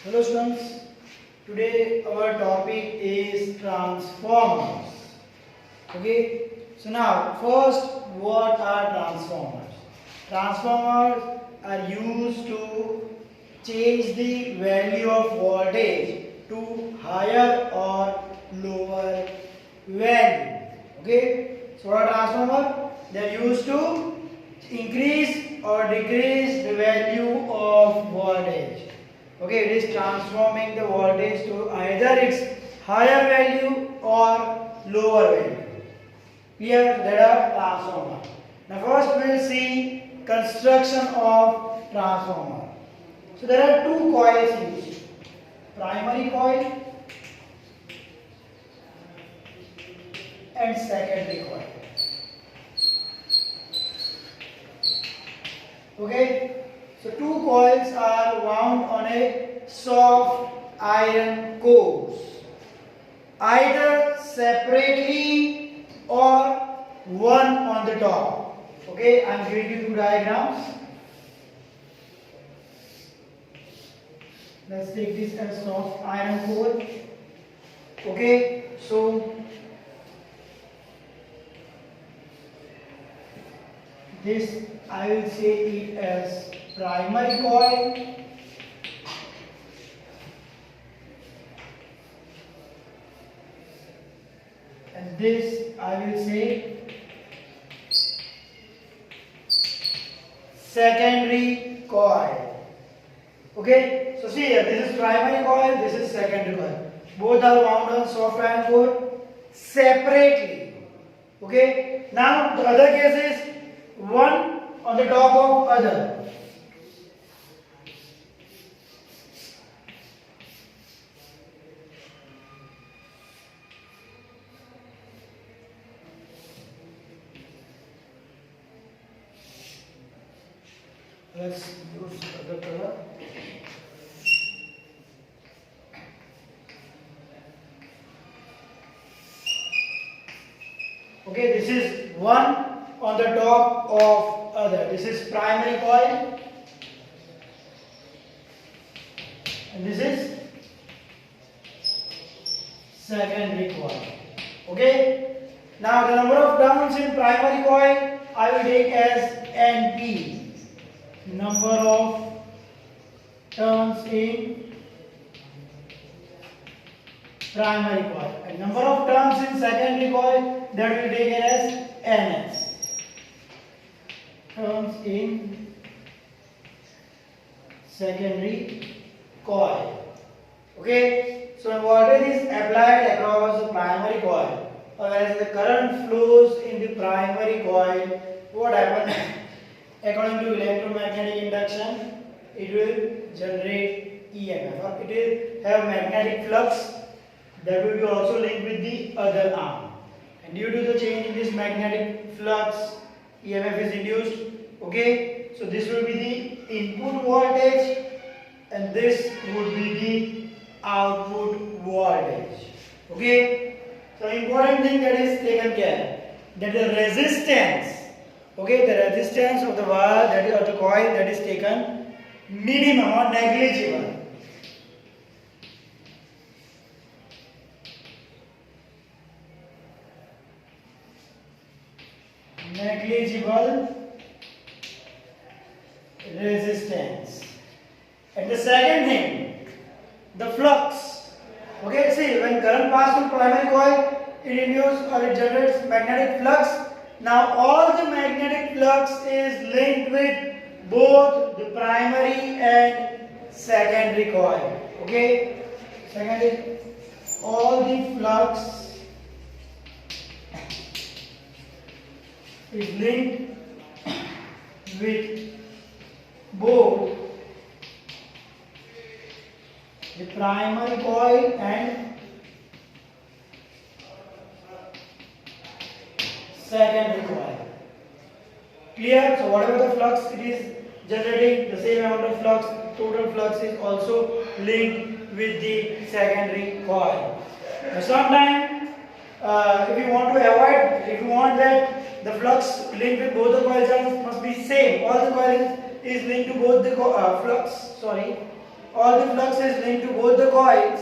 Hello students, today our topic is transformers. Okay, so now first, what are transformers? Transformers are used to change the value of voltage to higher or lower value. Okay, so what are transformers? They are used to increase or decrease the value of voltage. Okay, it is transforming the voltage to either its higher value or lower value. Here there are transformer. Now first we will see construction of transformer. So there are two coils used. Primary coil and secondary coil. Okay, so two coils are wound on a soft iron cores, either separately or one on the top. Okay, I am giving you two diagrams. Let's take this as soft iron core. Okay, so this I will say it as primary coil and this I will say secondary coil. Okay, so see here, this is primary coil, this is secondary coil. Both are wound on soft iron core separately. Okay, now the other case is one on the top of other. Let's use other color. Okay, this is one on the top of other. This is primary coil and this is secondary coil. Okay, now the number of turns in primary coil I will take as NP. Number of turns in primary coil and number of turns in secondary coil, that will be taken as NS. Turns in secondary coil. Okay, so when voltage is applied across the primary coil, or as the current flows in the primary coil, what happens? According to electromagnetic induction, it will generate EMF, or it will have magnetic flux that will be also linked with the other arm. And due to the change in this magnetic flux, EMF is induced. Okay, so this will be the input voltage and this would be the output voltage. Okay, so important thing that is taken care, that the resistance, okay, the resistance of the wire, that is of the coil, that is taken minimum or negligible. Negligible resistance. And the second thing, the flux. Okay, see, when current passes through primary coil, it induces or it generates magnetic flux. Now all the magnetic flux is linked with both the primary and secondary coil. Okay, secondary, all the flux is linked with both the primary coil and secondary coil. Clear? So whatever the flux it is generating, the same amount of flux, total flux is also linked with the secondary coil. Now sometimes if you want to avoid, if you want that the flux linked with both the coils must be same, all the coils is linked to both the flux, sorry, all the flux is linked to both the coils,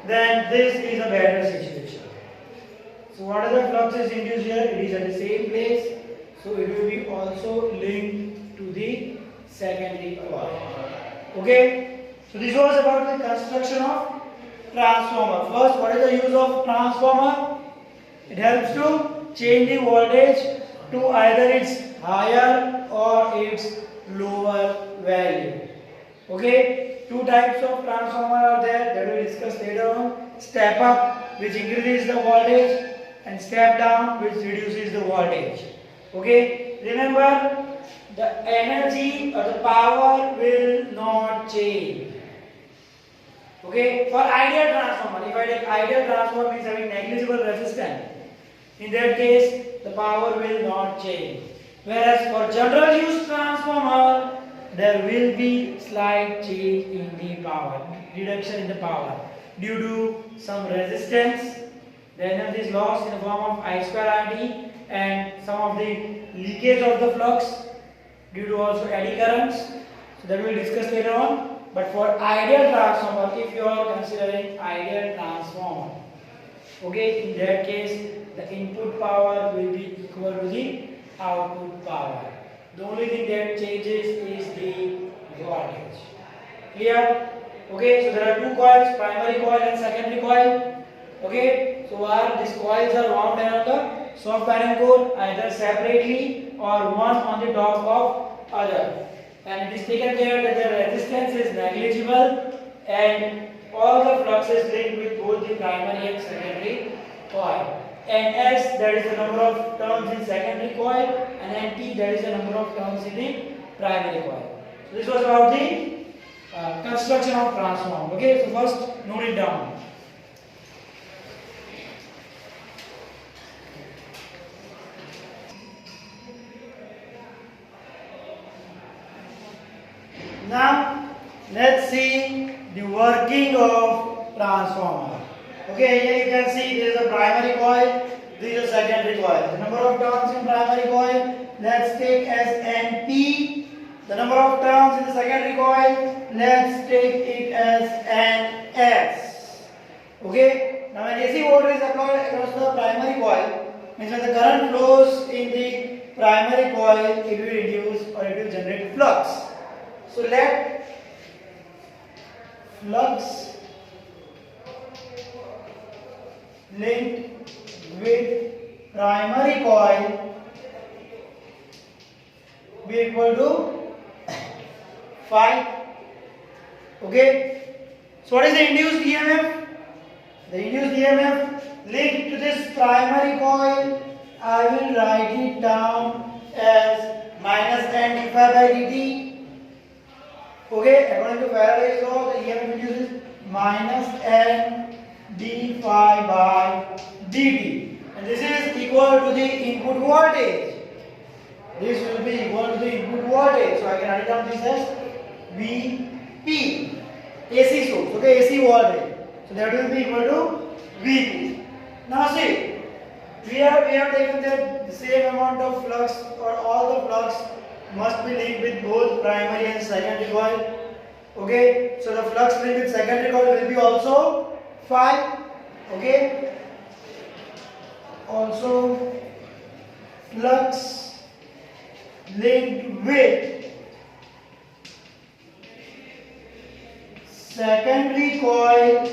then this is a better situation. So what are the fluxes induced here? It is at the same place, so it will be also linked to the secondary coil. Okay, so this was about the construction of transformer. First, what is the use of transformer? It helps to change the voltage to either its higher or its lower value. Okay, two types of transformer are there that we will discuss later on. Step up, which increases the voltage, and step down, which reduces the voltage. Okay, remember, the energy or the power will not change. Okay, for ideal transformer, if I take ideal transformer means having negligible resistance, in that case the power will not change. Whereas for general use transformer, there will be slight change in the power, reduction in the power due to some resistance. The energy is lost in the form of I square RD and some of the leakage of the flux due to also eddy currents. So that we will discuss later on. But for ideal transformer, if you are considering ideal transformer, okay, in that case the input power will be equal to the output power. The only thing that changes is the voltage. Clear? Okay, so there are two coils, primary coil and secondary coil. Okay, so these coils are wound around the soft iron core either separately or one on the top of other. And it is taken care that the resistance is negligible and all the flux is linked with both the primary and secondary coil. And S, that is the number of turns in secondary coil, and NT, that is the number of turns in the primary coil. So this was about the construction of transformer. Okay, so first note it down. Now let's see the working of transformer. Okay, here you can see there is a primary coil, this is a secondary coil. The number of turns in primary coil, let's take as NP. The number of turns in the secondary coil, let's take it as NS. Okay, now when AC voltage is applied across the primary coil, means when the current flows in the primary coil, it will induce or it will generate flux. So let flux linked with primary coil be equal to phi. Okay, so what is the induced EMF? The induced EMF linked to this primary coil, I will write it down as minus n d phi by dt. Okay, according to Faraday's law, the EMF induced is minus n d phi by dt, and this is equal to the input voltage. This will be equal to the input voltage, so I can write down this as Vp, AC source. Okay, AC voltage, so that will be equal to Vp. Now see, we have taken that the same amount of flux, or all the flux must be linked with both primary and secondary coil. Okay, so the flux linked with secondary coil will be also phi. Okay, also flux linked with secondary coil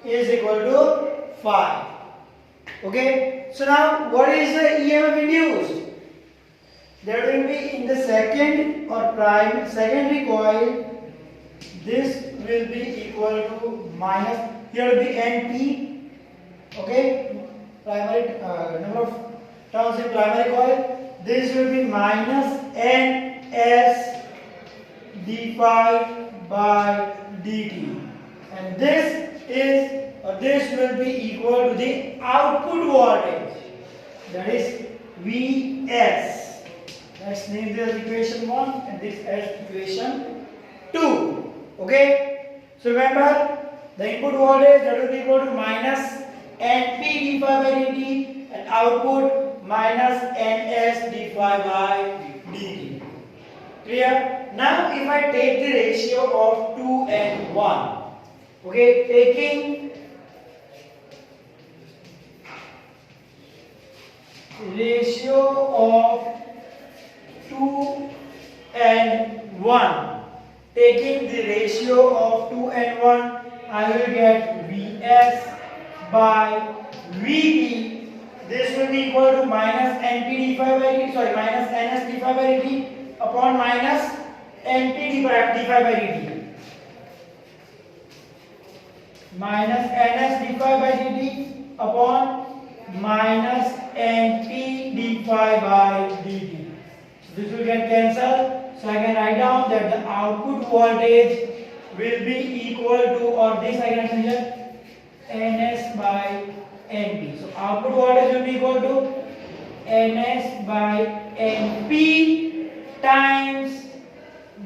is equal to phi. Okay, so now what is the EMF induced? That will be in the second or secondary coil. This will be equal to minus, here will be NP. Okay, primary number of turns in primary coil. This will be minus NS d phi by dt, and this will be equal to the output voltage, that is Vs. Let's name this equation 1 and this as equation 2. Okay, so remember the input voltage, that will be equal to minus Np d phi by dt, and output minus Ns d phi by dt. Clear? Now if I take the ratio of 2 and 1, okay, taking ratio of 2 and 1, taking the ratio of 2 and 1, I will get Vs by Vp. This will be equal to minus Np d phi by dt, sorry, minus Ns d phi by dt upon minus Np d phi by dt. Minus Ns d phi by dt upon minus Np d phi by dt. So this will get cancelled. So I can write down that the output voltage will be equal to, or this I can say Ns by Np. So output voltage will be equal to Ns by Np times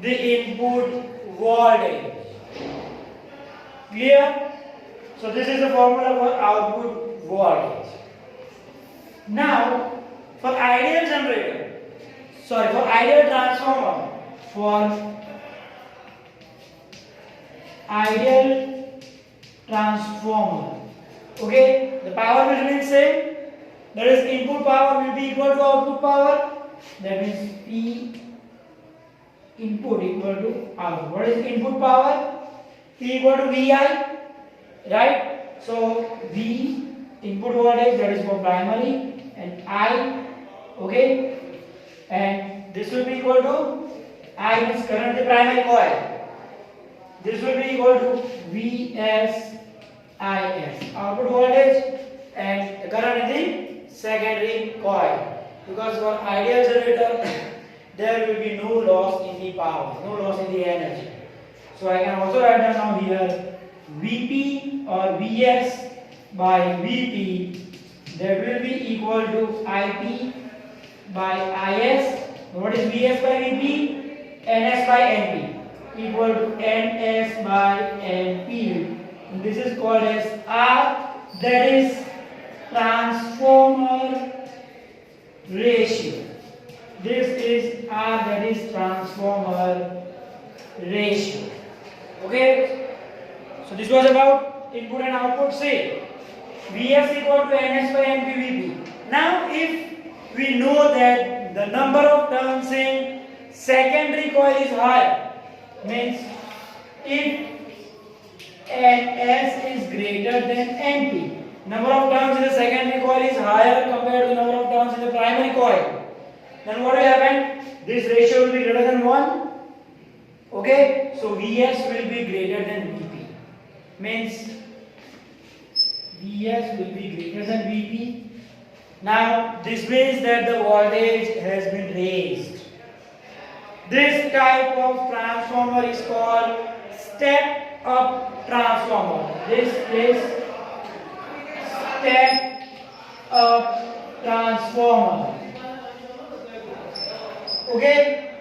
the input voltage. Clear? So this is the formula for output voltage. Now for ideal generator, sorry, for ideal transformer, for ideal transformer, okay, the power will remain same. That is, input power will be equal to output power. That means P input equal to output. What is input power? P equal to VI, right? So V input voltage, that is for primary, and I, okay, and this will be equal to I means current in the primary coil. This will be equal to Vs Is, output voltage, and the current in the secondary coil. Because for ideal generator there will be no loss in the power, no loss in the energy. So I can also write down now here Vp or Vs by Vp, that will be equal to Ip by Is. What is Vs by Vp? Ns by Np equal to Ns by Np. And this is called as R, that is transformer ratio. This is R, that is transformer ratio. Okay, so this was about input and output. Say Vs equal to Ns by Np Vp. Now if we know that the number of turns in secondary coil is higher, means if Ns is greater than Np, number of turns in the secondary coil is higher compared to the number of turns in the primary coil, then what will happen? This ratio will be greater than 1. Okay, so Vs will be greater than Vp, means Vs will be greater than Vp. Now this means that the voltage has been raised. This type of transformer is called step up transformer. This is step up transformer. Okay,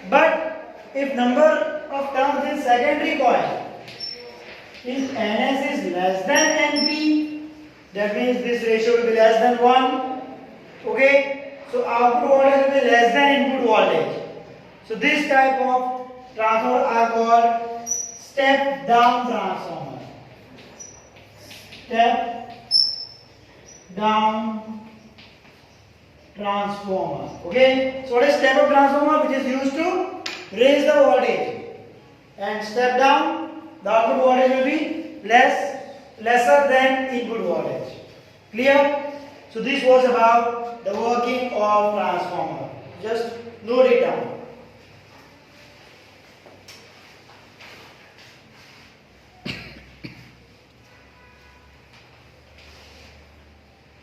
but if number of turns in secondary coil is Ns is less than Np, that means this ratio will be less than 1. Okay, so output voltage will be less than input voltage. So this type of transformer are called step down transformer. Step down transformer. Okay, so what is step up transformer? Which is used to raise the voltage, and step down, the output voltage will be lesser than input voltage. Clear? So this was about the working of transformer. Just note it down.